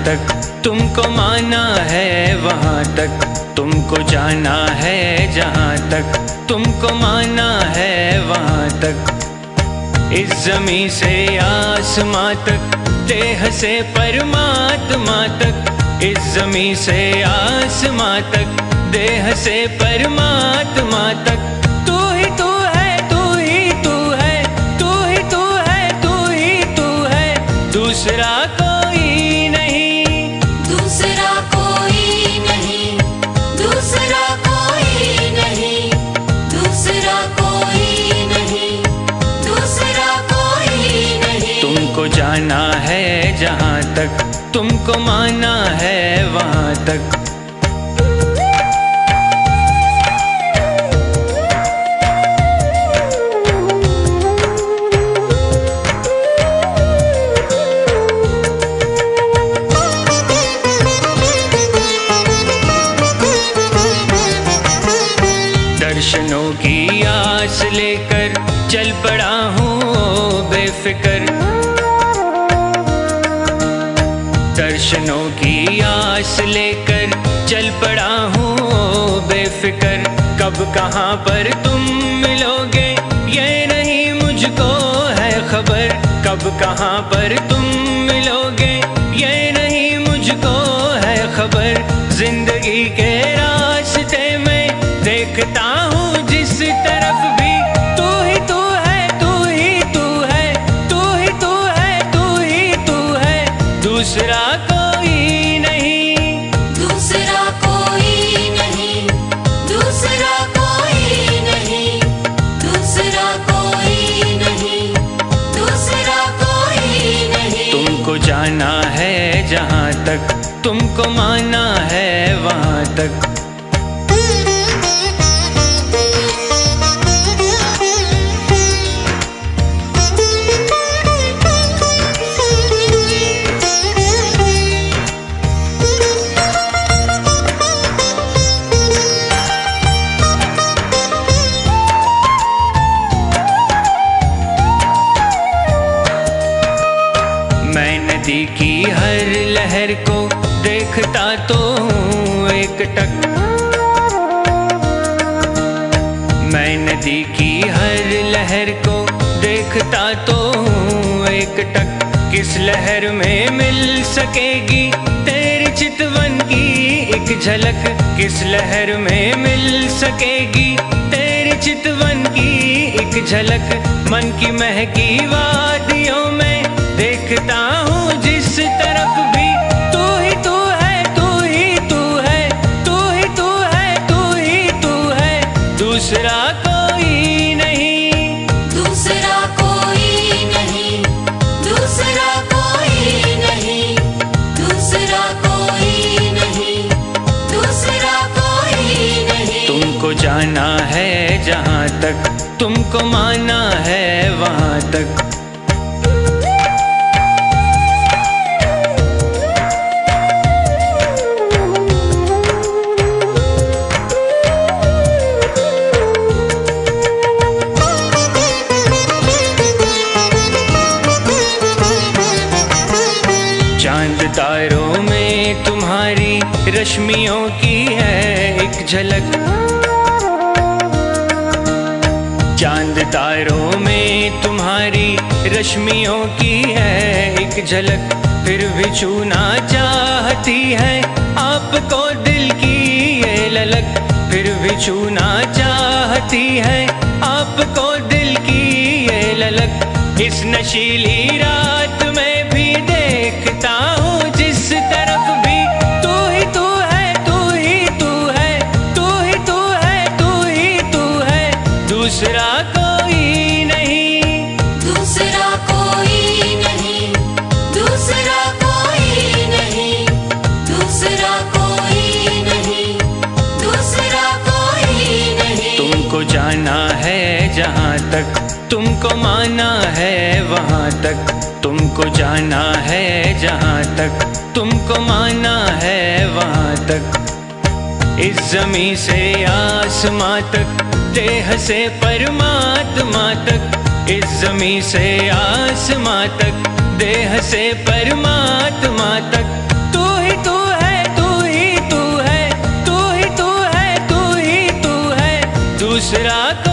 तक तुमको माना है वहाँ तक, तुमको जाना है जहाँ तक तुमको माना है वहाँ तक। इस ज़मीं से आसमां तक, देह से परमात्मा तक। इस ज़मीं से आसमां तक, देह से परमात्मा तक। तू ही तू है, तू ही तू है, तू ही तू है, तू ही तू है, दूसरा कोई नहीं, दूसरा कोई नहीं, दूसरा कोई नहीं, दूसरा कोई नहीं, दूसरा कोई नहीं। तुमको जाना है जहाँ तक तुमको माना है वहाँ तक। दर्शनों की आस लेकर चल पड़ा हूँ बेफिक्र। दर्शनों की आस लेकर चल पड़ा हूँ बेफिक्र। कब कहाँ पर तुम मिलोगे ये नहीं मुझको है खबर। कब कहाँ पर तुम मिलोगे ये नहीं मुझको है खबर। जिंदगी के रास्ते में देखता हूँ जिस तरफ भी, तू ही तू है, तू ही तू है, तू ही तू है, तू ही तू है, दूसरा कोई नहीं, दूसरा कोई नहीं, दूसरा कोई नहीं, दूसरा कोई नहीं, दूसरा कोई नहीं। तुमको जाना है जहाँ तक तुमको माना है वहाँ तक। मैं नदी की हर लहर को देखता तो हूँ एक टक। मैं नदी की हर लहर को देखता तो हूँ एक टक। किस लहर में मिल सकेगी तेरी चितवन की एक झलक। किस लहर में मिल सकेगी तेरी चितवन की एक झलक। मन की महकी वादियों में देखता हूँ जिस तरफ भी, तू ही तू है, तू ही तू है, तू ही तू है, तू ही तू है, दूसरा कोई नहीं, दूसरा कोई नहीं, दूसरा कोई नहीं, दूसरा कोई नहीं, दूसरा कोई नहीं। तुमको जाना है जहाँ तक तुमको माना है वहाँ तक। चांद तारों में तुम्हारी रश्मियों की है एक झलक। चांद तारों में तुम्हारी रश्मियों की है एक झलक। फिर भी छूना चाहती है आपको दिल की ये ललक। फिर भी छूना चाहती है आपको दिल की ये ललक। इस नशीली रात में भी देखता हूँ जिस तरफ भी, तू ही तू है, तू ही तू है, तू ही तू है, तू ही तू है, दूसरा कोई नहीं, दूसरा कोई नहीं, दूसरा कोई नहीं, दूसरा कोई नहीं, दूसरा कोई नहीं। तुमको जाना है जहाँ तक तुमको माना है वहाँ तक। तुमको जाना है जहाँ तक तुमको माना है वहाँ तक। इस ज़मीं से आसमां तक, देह से परमात्मा तक। इस ज़मीं से आसमां तक, देह से परमात्मा तक। तू दूसरा